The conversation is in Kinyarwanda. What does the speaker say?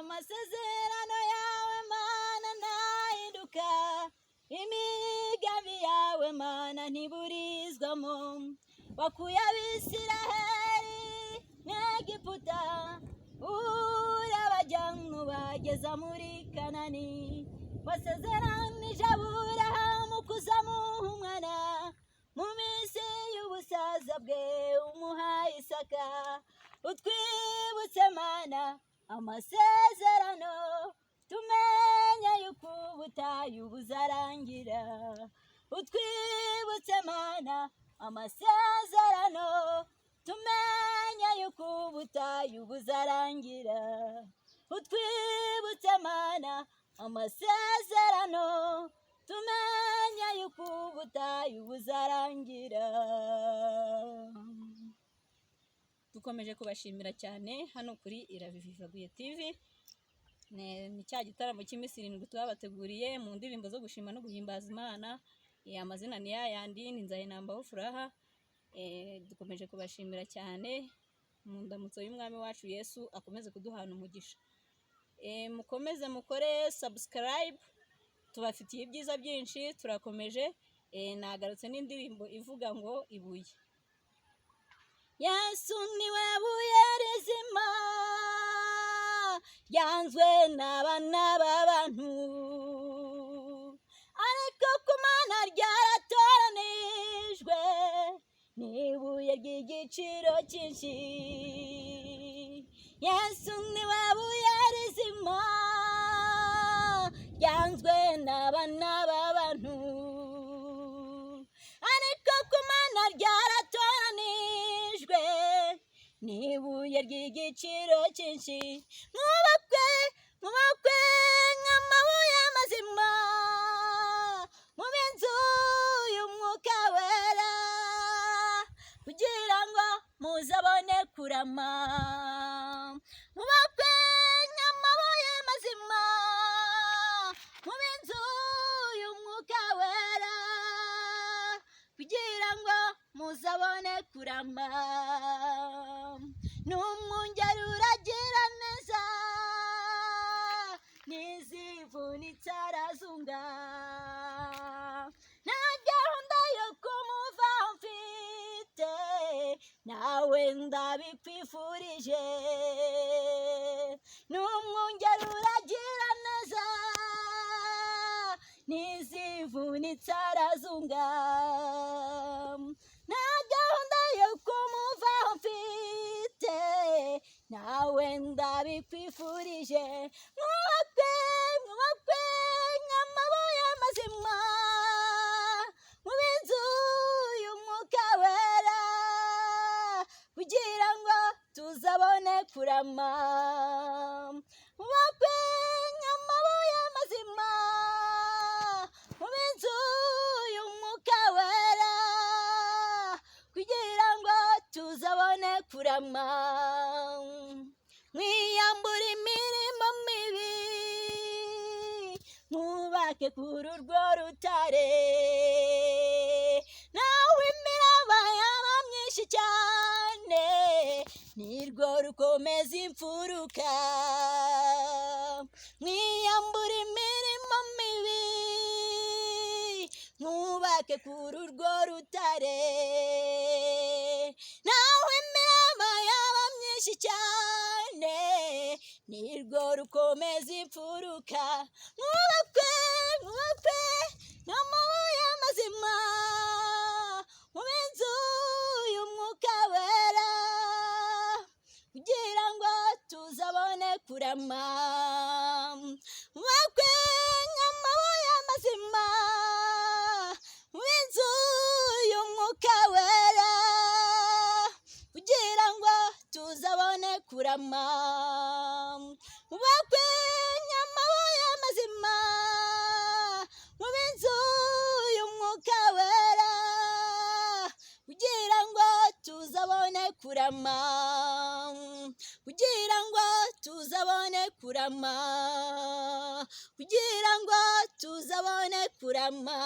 amasezerano yawe Mana ntahinduka, imigambi yawe Mana ntiburizwamo. Wakuye Abisiraheli mu Egiputa, urabajyana ubageza muri Kanani. Wasezeranije Aburahamu kuzamuha umwana, mu minsi y'ubusaza bwe umuhaye Isaka. Utwibutse Mana amasezerano, tumenye yuko ubutayu buzarangira. Utwibutse Mana amasezerano, tumenye yuko ubutayu buzarangira. Utwibutse Mana amasezerano, tumenye yuko ubutayu buzarangira. Dukomeje kubashimira cyane hano kuri Irabivivaguye TV. Ni cya gitaramo cy'iminsi 7 twabateguriye mu ndirimbo zo gushima no guhimbaza Imana. Amazina ni yayandi, ni Nzayinambaho Furaha. Dukomeje kubashimira cyane, mu ndamutso y'umwami wacu Yesu akomeze kuduhana umugisha. Mukomeze mukore subscribe, tubafitiye ibyiza byinshi. Turakomeje, nagarutse n'indirimbo ivuga ngo ibuye. Yesu niwe buye rizima, ryanzwe n'abana b'abantu, ariko ku Mana ryaratoranijwe, ni ibuye ry'igiciro cyinshi. Yesu niwe buye rizima, ryanzwe n'abana b'abantu, ariko ku Mana ryaratoranijwe, ni ibuye ry'igiciro cyinshi. Mwubakwe nk'amabuye mazima, mube inzu y'Umwuka Wera, kugira ngo muzabone kurama. Mwubakwe nk'amabuye mazima, mube inzu y'Umwuka Wera, kugira ngo muzabone kurama. N'umwungeri uragira neza, ntizivunitse arazunga. Nta gahunda yo kumuva mfite, nawe ndabikwifurije. N'umwungeri uragira neza, ntizivunitse arazunga. Nta gahunda yo kumuva mfite, nawe ndabikwifurije. Mwubakwe nk'amabuye mazima, mube inzu y'Umwuka Wera, kugira ngo tuzabone kurama. Mwubakwe nk'amabuye mazima, mube inzu y'Umwuka Wera, kugira ngo tuzabone kurama. Mwiyambure imirimo mibi, mwubake kuri urwo rutare, nawe imiraba yaba myinshi cyane, nirwo rukomeza imfuruka. Mwiyambure imirimo mibi, mwubake kuri urwo rutare, nawe imiraba yaba myinshi cyane, nirwo rukomeza imfuruka. Mwubakwe nk'amabuye mazima, mube inzu y'Umwuka Wera, kugira ngo tuzabone kurama. Mwubakwe nk'amabuye mazima, mube inzu y'Umwuka Wera, kugira ngo tuzabone kurama. Mwubakwe nk'amabuye mazima, mube inzu y'Umwuka Wera, kugira ngo tuzabone kurama. Kugira ngo tuzabone kurama, kugira ngo tuzabone kurama.